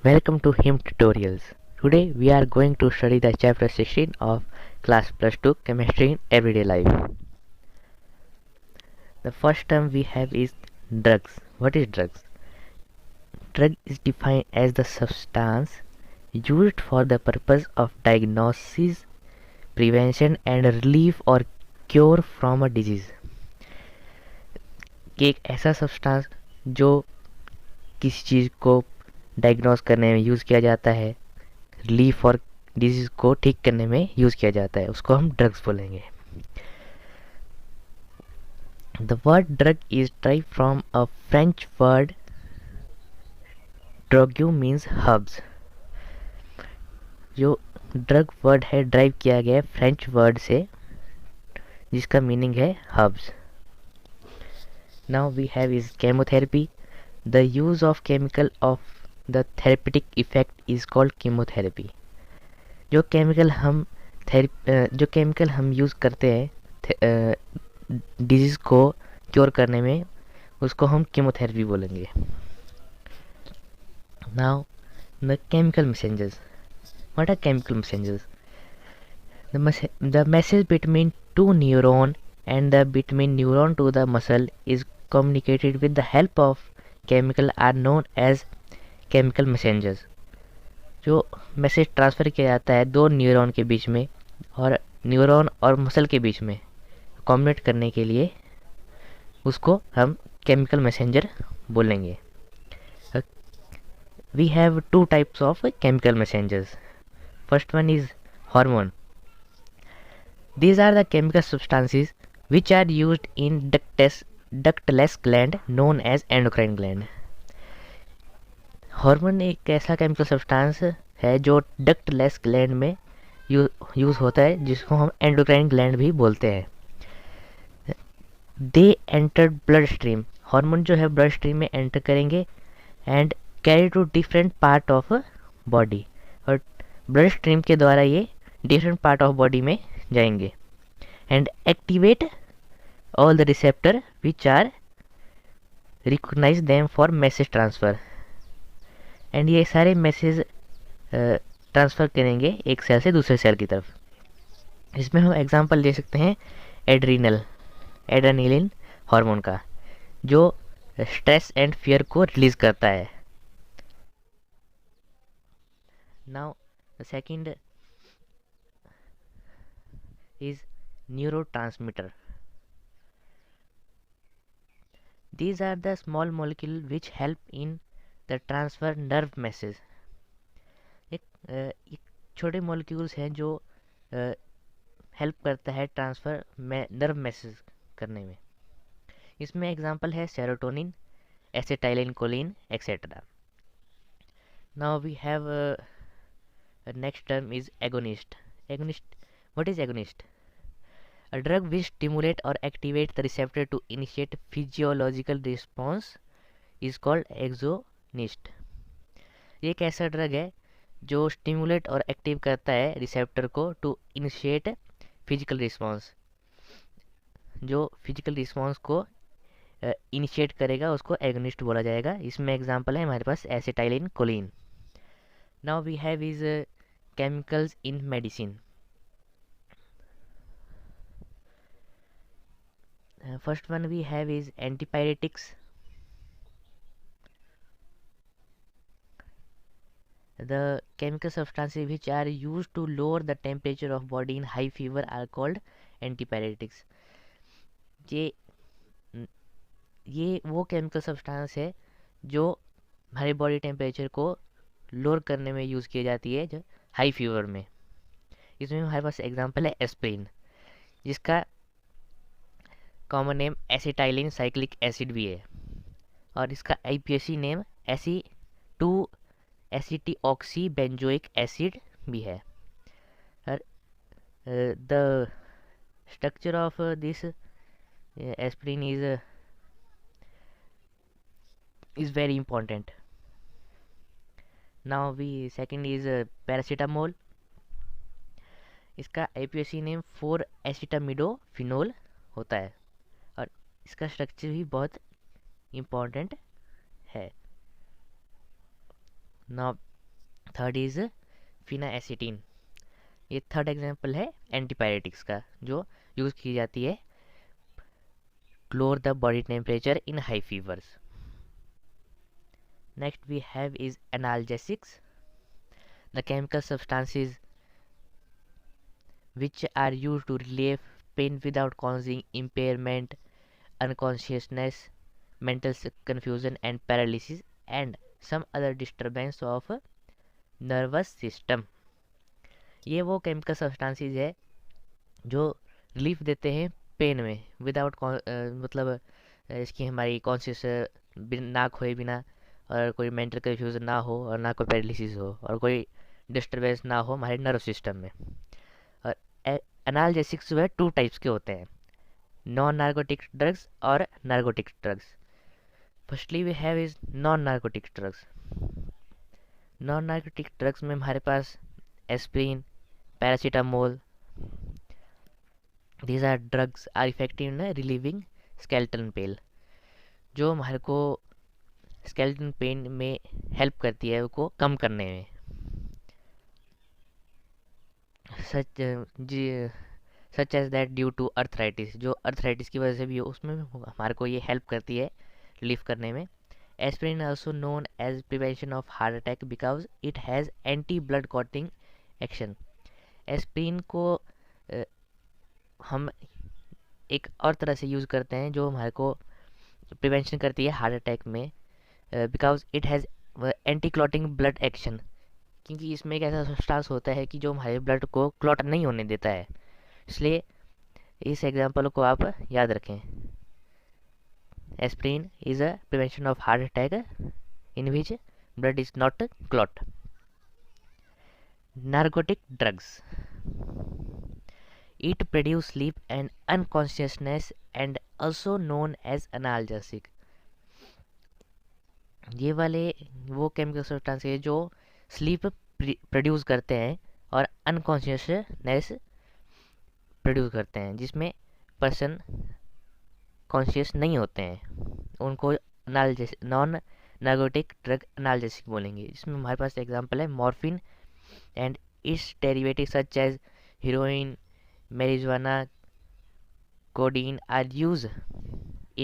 Welcome to HIM Tutorials. Today we are going to study the chapter 16 of class plus 2 chemistry in everyday life. The first term we have is drugs. What is drugs? Drug is defined as the substance used for the purpose of diagnosis, prevention and relief or cure from a disease. कि एक ऐसा substance जो किसी चीज़ को diagnose करने में use किया जाता है, रिलीफ और डिजीज़ को ठीक करने में यूज़ किया जाता है, उसको हम ड्रग्स बोलेंगे. The word drug is derived from a French word drogue means herbs. जो ड्रग वर्ड है ड्राइव किया गया है फ्रेंच वर्ड से जिसका मीनिंग है herbs. Now we have is chemotherapy. The use of chemical of the therapeutic effect is called chemotherapy. जो chemical हम यूज़ करते हैं डिजीज़ को क्योर करने में, उसको हम कीमोथेरेपी बोलेंगे. Now the chemical messengers. What are chemical messengers? The message between two neuron and the between neuron to the muscle is communicated with the help of chemical are known as chemical messengers. जो message transfer किया जाता है दो neuron के बीच में और neuron और muscle के बीच में कम्युनिकेट करने के लिए, उसको हम केमिकल मैसेंजर बोलेंगे. We have two types of chemical messengers. First one is hormone. These are the chemical substances which are used in ductless gland known as endocrine gland. Hormone एक ऐसा केमिकल सब्सटेंस है जो ductless gland में use होता है, जिसको हम endocrine gland भी बोलते हैं. They enter blood stream. Hormone जो है ब्लड स्ट्रीम में एंटर करेंगे and carry to different part of body. और ब्लड स्ट्रीम के द्वारा ये डिफरेंट पार्ट ऑफ बॉडी में जाएंगे and activate all the receptor which are recognize them for message transfer. And ये सारे मैसेज ट्रांसफ़र करेंगे एक सेल से दूसरे सेल की तरफ. इसमें हम एग्जांपल ले सकते हैं एड्रेनलिन हार्मोन का, जो स्ट्रेस एंड फियर को रिलीज़ करता है. Now the second is neurotransmitter. These are the small molecules which help in the transfer nerve message. एक छोटे मॉलिक्यूल्स हैं जो हेल्प करता है ट्रांसफ़र में नर्व मैसेज करने में. इसमें एग्जांपल है serotonin, acetylcholine etcetera. Now we have next term is agonist. What is agonist? A drug which stimulate or activate the receptor to initiate physiological response is called agonist. ये एक ऐसा drug है जो stimulate और active करता है receptor को to initiate physical response. जो फिजिकल रिस्पॉन्स को इनिशिएट करेगा उसको एगोनिस्ट बोला जाएगा. इसमें एग्जांपल है हमारे पास acetylcholine. Now we have is chemicals in medicine. First one we have is antipyretics. The chemical substances which are used to lower the temperature of body in high fever are called antipyretics. ये वो chemical substance है जो हमारे body temperature को lower करने में use की जाती है जो हाई फीवर में. इसमें हमारे पास एग्जांपल है एस्प्रिन, जिसका common name acetylsalicylic acid भी है और इसका आईपीएसी नेम एसी2 एसिटिऑक्सी बेंजोइक एसिड भी है. और the structure of this aspirin is very important. Now we second is paracetamol. इसका आईपीएसी नेम 4 एसिटामिडोफिनोल होता है और इसका स्ट्रक्चर भी बहुत इम्पॉर्टेंट है. Now third is phenacetin. ये थर्ड एग्जांपल है एंटीपायरेटिक्स का जो यूज़ की जाती है lower the body temperature in high fevers. Next we have is analgesics, the chemical substances which are used to relieve pain without causing impairment, unconsciousness, mental confusion and paralysis and some other disturbance of nervous system. ये वो chemical substances है जो relief देते हैं pen में without मतलब इसकी हमारी कॉन्शियस ना खोए बिना, और कोई मेंटल कन्फ्यूजन ना हो, और ना कोई पैरालिसिस हो, और कोई डिस्टर्बेंस ना हो हमारे नर्व सिस्टम में। और एनाल्जेसिक्स जो है टू टाइप्स के होते हैं, नॉन नार्कोटिक ड्रग्स और narcotic drugs. Firstly we have is non narcotic drugs. Non narcotic drugs में हमारे पास aspirin, paracetamol, these are drugs are effective in relieving skeletal pain, जो हमारे को skeleton pain में हेल्प करती है उसको कम करने में। Such as that due to arthritis, जो अर्थराइटिस की वजह से भी हो उसमें हमारे को ये हेल्प करती है रिलीफ करने में। Aspirin also known as prevention of heart attack because it has anti blood clotting action. Aspirin को हम एक और तरह से यूज़ करते हैं जो हमारे को प्रिवेंशन करती है हार्ट अटैक में, because it has anti clotting blood action, क्योंकि इसमें एक ऐसा सब्सटेंस होता है कि जो हमारे ब्लड को क्लॉट नहीं होने देता है। इसलिए इस एग्जांपल को आप याद रखें। Aspirin is a prevention of heart attack in which blood is not clot. Narcotic drugs, it produce sleep and unconsciousness and also known as analgesic। ये वाले वो केमिकल सब्सटेंस है जो स्लीप प्रोड्यूस करते हैं और अनकॉन्शियसनेस प्रोड्यूस करते हैं, जिसमें पर्सन कॉन्शियस नहीं होते हैं, उनको नॉन नार्कोटिक ड्रग एनाल्जेसिक बोलेंगे। जिसमें हमारे पास एग्जांपल है morphine and its derivative such as heroin, marijuana, codeine are used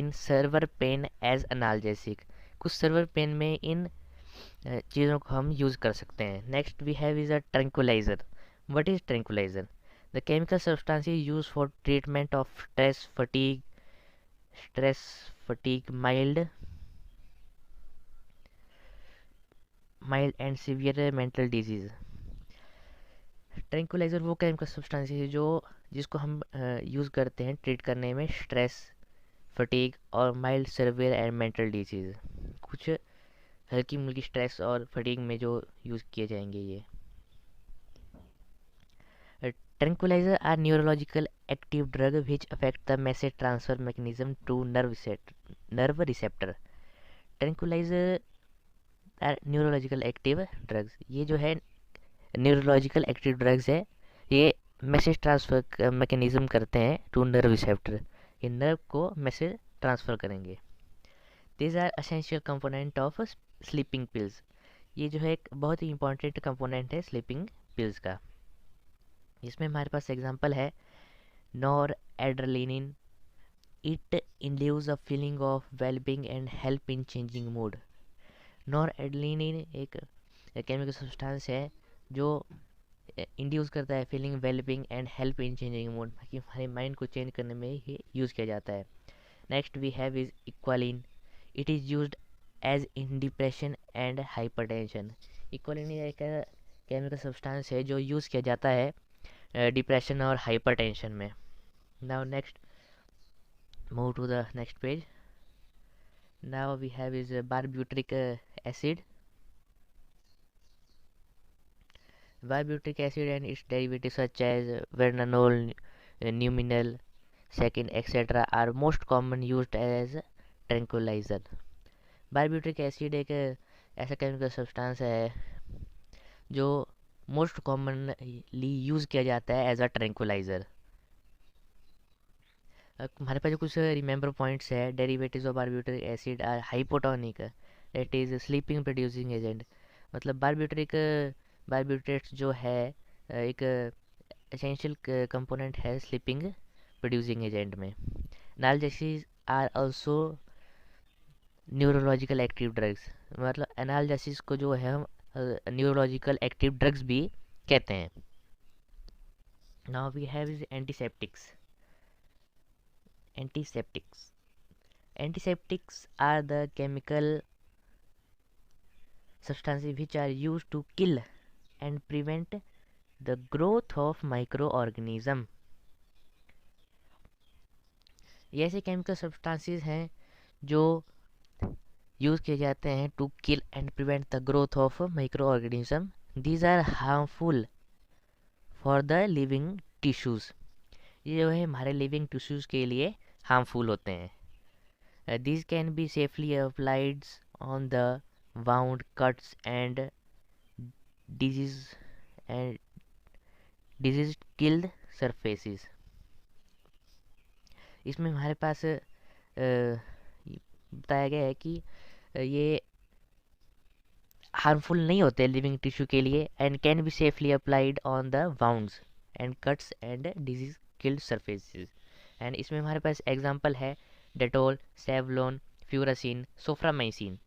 in severe pain as analgesic। कुछ सर्वर पेन में इन चीज़ों को हम यूज़ कर सकते हैं। Next we have is a tranquilizer. What is tranquilizer? The chemical substance is use for treatment of stress fatigue, mild and severe mental disease. Tranquilizer वो केमिकल सब्सटेंस है जिसको हम यूज़ करते हैं ट्रीट करने में स्ट्रेस, फटीग और mild severe and mental disease. कुछ हल्की मुल्की स्ट्रेस और फटीग में जो यूज़ किए जाएंगे ये। Tranquilizer are neurological active drug which affect the message transfer mechanism to nerve receptor. Tranquilizer are neurological active drugs, ये जो है न्यूरोलॉजिकल एक्टिव ड्रग्स है, ये मैसेज ट्रांसफ़र मैकेनिज्म करते हैं टू नर्व रिसेप्टर, ये नर्व को मैसेज ट्रांसफ़र करेंगे। These are essential component of sleeping pills, ये जो है एक बहुत ही इंपॉर्टेंट कंपोनेंट है स्लीपिंग पिल्स का। इसमें हमारे पास एग्जांपल है noradrenaline, it induce a feeling of wellbeing and help in changing mood. Noradrenaline एक केमिकल सब्सटेंस है जो इंड्यूस करता है feeling wellbeing and help in changing mood, ताकि हमारे माइंड को चेंज करने में ये यूज़ किया जाता है। नेक्स्ट वी हैव इज इक्वालिन, it is used as in depression and hypertension. इक्वालिन एक केमिकल सब्सटेंस है जो यूज़ किया जाता है डिप्रेशन और हाइपरटेंशन में। Now next move to the next page. Now we have is barbituric acid. Barbiturate acid and its derivatives such as vernanol, numinal, sacchin, etc. are most common used as tranquilizer। Barbituric acid एक ऐसा chemical substance है जो most commonly use किया जाता है as a tranquilliser. हमारे पास जो कुछ रिमेंबर पॉइंट्स है, derivatives of barbituric acid are hypotonic, that is sleeping producing agent. मतलब बारब्यूटिक बारबिट्रेट्स जो है एक एसेंशियल कंपोनेंट है स्लीपिंग प्रोड्यूसिंग एजेंट में। Analgesics are also neurological active drugs, मतलब एनाल्जेसिस को जो है हम न्यूरोलॉजिकल एक्टिव ड्रग्स भी कहते हैं। Now we have is antiseptics. Antiseptics are the chemical substances which are used to kill and prevent the growth of microorganism। ये ऐसे केमिकल सब्सटेंसेस हैं जो यूज़ किए जाते हैं to kill and prevent the growth of microorganism. These are harmful for the living tissues. ये जो है हमारे लिविंग टिश्यूज़ के लिए हार्मफुल होते हैं। These can be safely applied on the wound, cuts and disease and disease killed surfaces। इसमें हमारे पास बताया गया है कि ये हार्मफुल नहीं होते लिविंग टिश्यू के लिए and can be safely applied on the wounds and cuts and disease killed surfaces. And इसमें हमारे पास एग्जांपल है डेटोल, सेवलॉन, फ्यूरासिन, सोफ्रामाइसिन।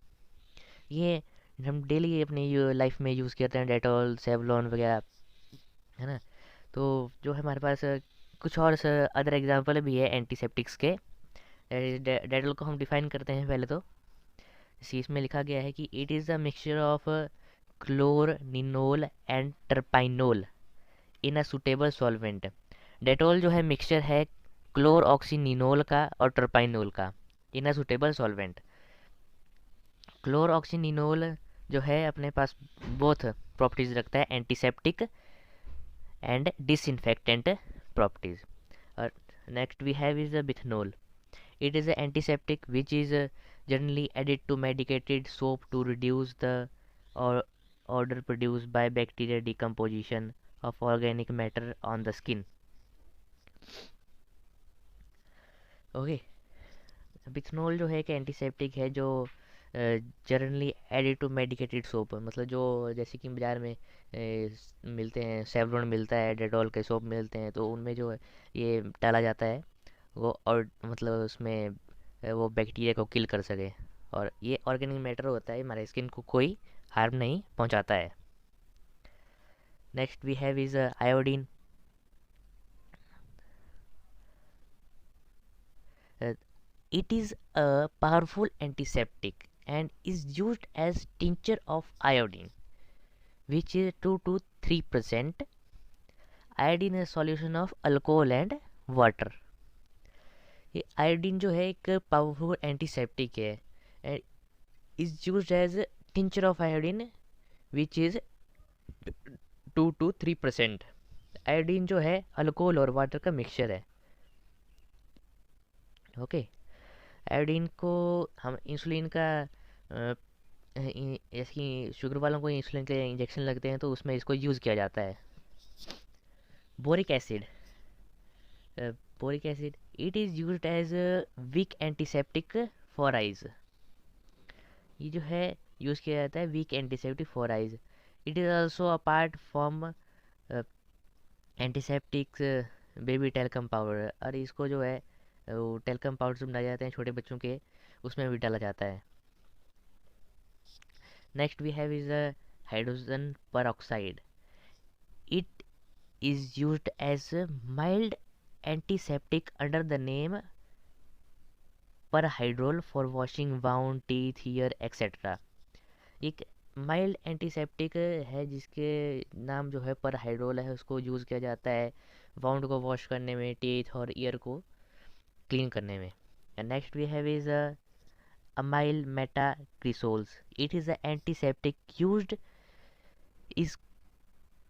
ये हम डेली अपनी लाइफ में यूज़ करते हैं, डेटॉल, सेवलॉन वगैरह, है ना। तो जो है हमारे पास कुछ और अदर एग्जांपल भी है एंटीसेप्टिक्स के। डेटॉल को हम डिफाइन करते हैं पहले तो। इसी इसमें लिखा गया है कि it is a mixture of chloroxylenol and terpineol in a suitable solvent. Dettol जो है मिक्सचर है क्लोरऑक्सीनिनोल का और टर्पाइनोल का इन अ सुटेबल सॉल्वेंट। क्लोरऑक्सीनिनोल जो है अपने पास बोथ प्रॉपर्टीज रखता है, एंटीसेप्टिक एंड डिसइंफेक्टेंट प्रॉपर्टीज। और next we have is bithionol. It is antiseptic which is generally added to medicated soap to reduce the or odor produced by bacterial decomposition of organic matter on the skin। Okay, bithionol जो है एक antiseptic है जो generally added to medicated soap, मतलब जो जैसे कि बाज़ार में मिलते हैं, सेवलॉन मिलता है, डेटॉल के सोप मिलते हैं, तो उनमें जो है ये डाला जाता है वो, और मतलब उसमें वो बैक्टीरिया को किल कर सके, और ये ऑर्गेनिक मैटर होता है, हमारे स्किन को कोई हार्म नहीं पहुंचाता है। Next we have is iodine. It is a powerful antiseptic and is used as tincture of iodine, which is 2 to 3%. Iodine is solution of alcohol and water। ये iodine जो है एक पावरफुल एंटीसेप्टिक है and is used as tincture of iodine which is 2 to 3%। Iodine जो है alcohol और water का mixture है। ओके, आयोडीन को हम इंसुलिन का जैसे कि शुगर वालों को इंसुलिन के इंजेक्शन लगते हैं तो उसमें इसको यूज़ किया जाता है। Boric acid. Boric acid it is used as weak antiseptic for eyes. ये जो है यूज़ किया जाता है weak antiseptic for eyes. It is also apart from antiseptics baby talcum powder, और इसको जो है वो टेल्कम पाउडर बनाए जाते हैं छोटे बच्चों के, उसमें भी डाला जाता है। Next we have is hydrogen peroxide। It is used as mild antiseptic under the name perhydrol for washing wound, teeth, ear etcetera. एक माइल्ड एंटीसेप्टिक है जिसके नाम जो है परहाइड्रोल है, उसको यूज़ किया जाता है वाउंड को वॉश करने में, टीथ और ईयर को क्लीन करने में। And next we have is amyl metaglycols। It is an antiseptic is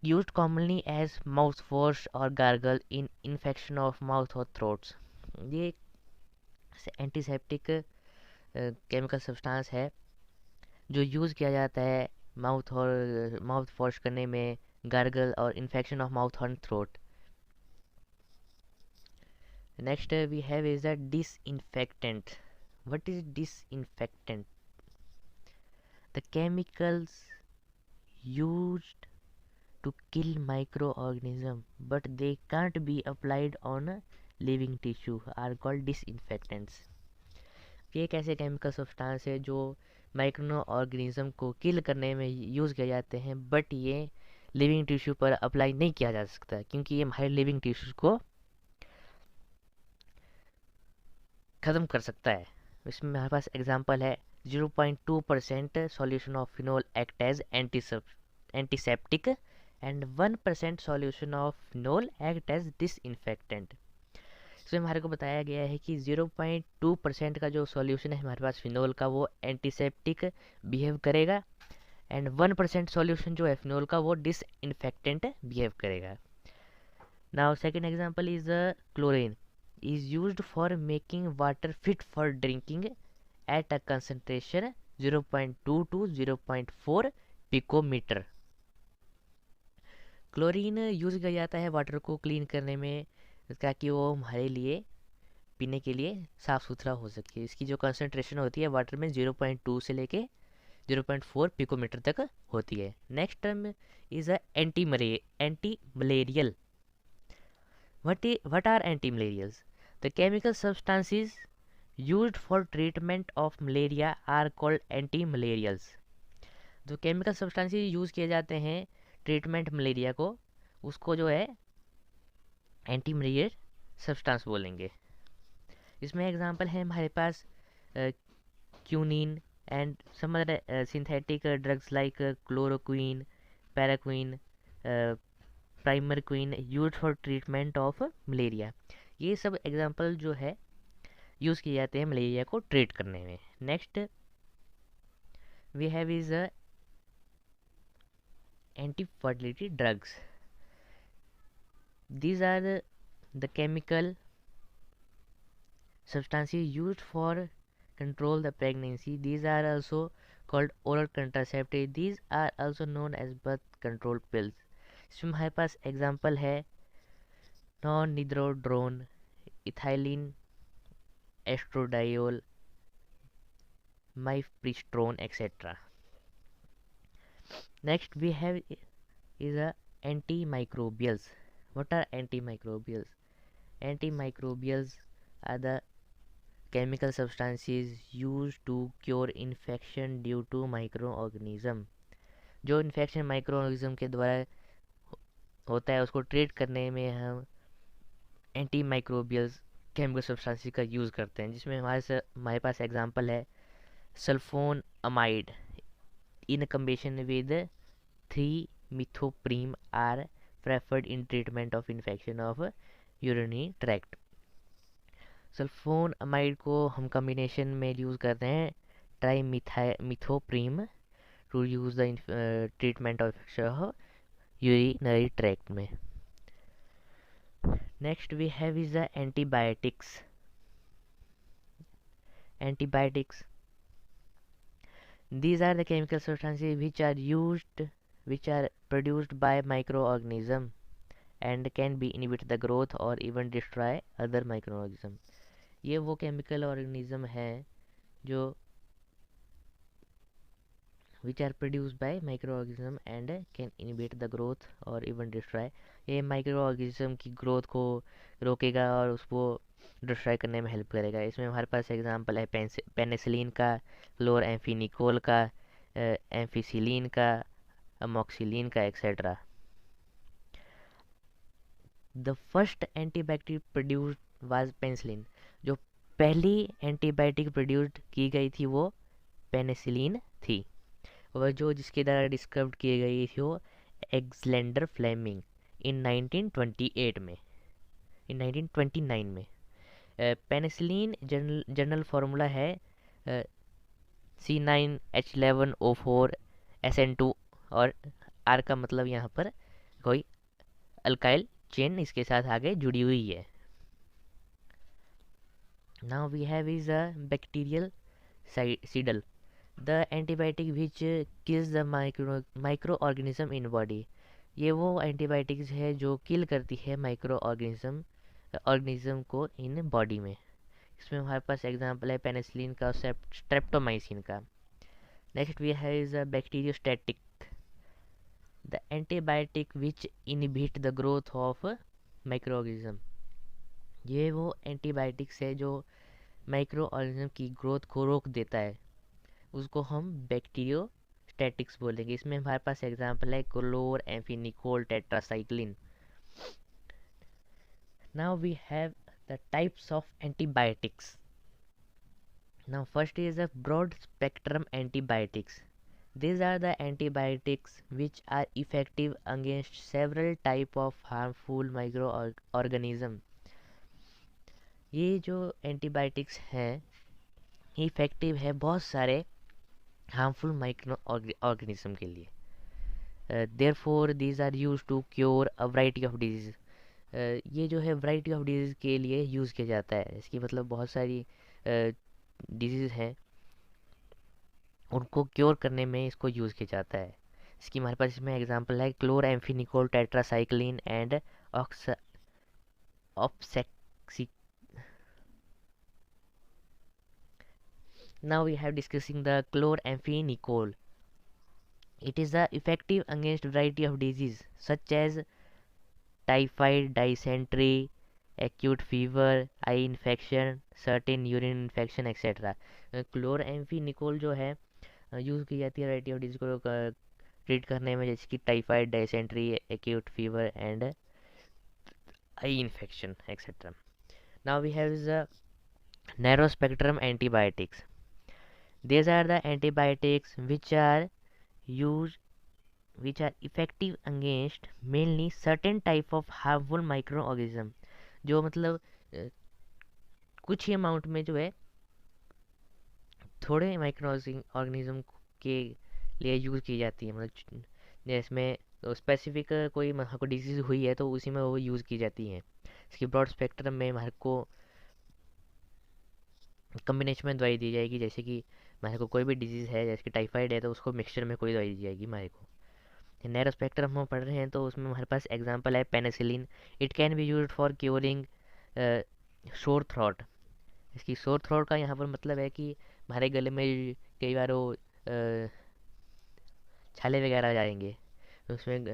used commonly as mouthwash or gargle in infection of mouth or throats। ये एंटीसेप्टिक केमिकल सब्सटेंस है जो use किया जाता है माउथ वॉश करने में, गार्गल और infection of mouth और throat. Next we have is a disinfectant. What is disinfectant? The chemicals used to kill microorganism, but they can't be applied on living tissue are called disinfectants. ये एक ऐसे chemical substance है जो micro organism को किल करने में use किए जाते हैं, बट ये लिविंग टिश्यू पर अप्लाई नहीं किया जा सकता क्योंकि ये हमारे लिविंग टिश्यूज को ख़त्म कर सकता है। इसमें हमारे पास एग्जांपल है 0.2% solution of phenol act as antiseptic and 1% solution of phenol act as disinfectant. इसमें हमारे को बताया गया है कि 0.2% का जो सॉल्यूशन है हमारे पास फिनोल का वो एंटीसेप्टिक बिहेव करेगा एंड 1% सॉल्यूशन जो है फिनोल का वो डिसइंफेक्टेंट बिहेव करेगा। Now second example is chlorine is used for making water fit for drinking at a concentration 0.2 to 0.4 picometer. Chlorine use किया जाता है वाटर को क्लीन करने में ताकि वो हमारे लिए पीने के लिए साफ़ सुथरा हो सके। इसकी जो कंसनट्रेशन होती है वाटर में 0.2 से लेके 0.4 पिकोमीटर तक होती है। Next term is a anti malarial. What are anti-malarials? The chemical substances used for treatment of malaria are called anti-malarials. जो केमिकल सब्सटेंसेस यूज़ किए जाते हैं ट्रीटमेंट मलेरिया को उसको जो है एंटी मलेरियल सब्सटेंस बोलेंगे। इसमें एग्जांपल है हमारे पास quinine and some other synthetic drugs like chloroquine, paraquine, primaquine use for treatment of malaria. ये सब एग्जांपल जो है यूज़ किए जाते हैं मलेरिया को ट्रीट करने में। Next we have is anti fertility drugs. These are the chemical substances used for control the pregnancy. These are also called oral contraceptive. These are also known as birth control pills. इसमें हमारे पास example है norethindrone, इथाइलिन estradiol, mifepristone etcetera. Next we have is a antimicrobials. What are antimicrobials? Antimicrobials are the chemical substances used to cure infection due to microorganism. जो infection microorganism के द्वारा होता है उसको ट्रीट करने में हम एंटी माइक्रोबियल्स केमिकल सब्सटेंसेस का यूज़ करते हैं, जिसमें हमारे पास एग्जांपल है sulphonamide in combination with 3-methoprene are preferred in treatment of infection of urinary tract. Sulphonamide को हम कम्बिनेशन में यूज़ करते हैं trimethoprim to use the treatment of infection urinary tract में। Next we have is the antibiotics. These are the chemical substances which are produced by microorganism and can be inhibit the growth or even destroy other microorganism. ये वो chemical organism हैं जो which are produced by microorganism and can inhibit the growth or even destroy. ये microorganism की growth को रोकेगा और उसको डिस्ट्रॉय करने में हेल्प करेगा। इसमें हमारे पास एग्जांपल है पेनिसिलिन का, क्लोरएम्फेनिकोल का, एम्फिसिलिन का, अमोक्सिलिन का etcetera. The first antibiotic produced was penicillin. जो पहली एंटीबायोटिक प्रोड्यूस्ड की गई थी वो पेनिसिलिन थी और जो जिसके द्वारा डिस्कवर्ड की गई थी वो एलेक्जेंडर फ्लेमिंग इन 1928 में, इन 1929 में। पेनिसिलिन जनरल फार्मूला है C9H11O4 SN2 और R का मतलब यहाँ पर कोई अल्काइल चेन इसके साथ आगे जुड़ी हुई है। Now we have is a bactericidal, the antibiotic which kills the microorganism in body. ये वो एंटीबायोटिक्स है जो किल करती है ऑर्गेनिज्म को इन बॉडी में। इसमें हमारे पास एग्जांपल है पेनिसिलिन का, स्ट्रेप्टोमाइसिन का। Next we have is a bacteriostatic. The antibiotic which inhibit the growth of microorganism. ये वो एंटीबायोटिक्स है जो माइक्रो ऑर्गेनिज्म की ग्रोथ को रोक देता है, उसको हम बैक्टीरियोस्टैटिक्स बोलेंगे। इसमें हमारे पास एग्जांपल है chloramphenicol tetracycline. Now we have the types of antibiotics. Now first is a broad spectrum antibiotics. These are the antibiotics which are effective against several type of harmful microorganism। ये जो antibiotics हैं effective है बहुत सारे harmful micro organism के लिए। Therefore these are use to cure a variety of disease. ये जो है वैरायटी ऑफ डिजीज़ के लिए यूज़ किया जाता है। इसकी मतलब बहुत सारी डिजीज़ हैं, उनको क्योर करने में इसको यूज़ किया जाता है। इसकी हमारे पास इसमें एग्जांपल है क्लोर एम्फिनिकोल टेट्रासाइक्लिन एंड ऑक्सैक्सी। Now we have discussing the chloramphenicol. It is effective against variety of disease such as typhoid, dysentery, acute fever, eye infection, certain urine infection etc. Chloramphenicol जो है use की जाती है variety of disease को treat करने में, जैसे कि typhoid, dysentery, acute fever and eye infection etcetera. Now we have the narrow spectrum antibiotics. These are the antibiotics used which are effective against mainly certain type of harmful microorganism। जो मतलब कुछ ही amount में जो है थोड़े micro organism के लिए use की जाती है। मतलब जिसमें स्पेसिफिक कोई हमारे को डिजीज़ हुई है तो उसी में वो यूज़ की जाती है। इसकी ब्रॉड स्पेक्ट्रम में हमारे को कम्बिनेशन में दवाई दी जाएगी, जैसे कि हमारे को कोई भी डिजीज़ है, जैसे कि टाइफाइड है तो उसको मिक्सचर में कोई दवाई दी जाएगी हमारे को। नैरो स्पेक्ट्रम हम पढ़ रहे हैं तो उसमें हमारे पास एग्जांपल है penicillin. It can be used for curing शोर थ्रोट। इसकी शोर थ्रोट का यहाँ पर मतलब है कि हमारे गले में कई बार वो छाले वगैरह आ जाएंगे, उसमें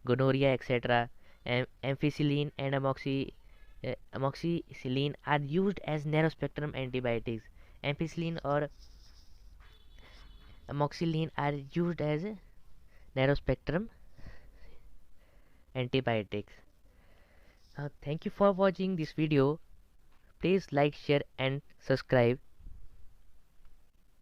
gonorrhoea etcetera. Ampicillin and amoxicillin are used as narrow spectrum antibiotics। ampicillin और amoxicillin are used as narrow spectrum antibiotics। Thank you for watching this video. Please like, share and subscribe.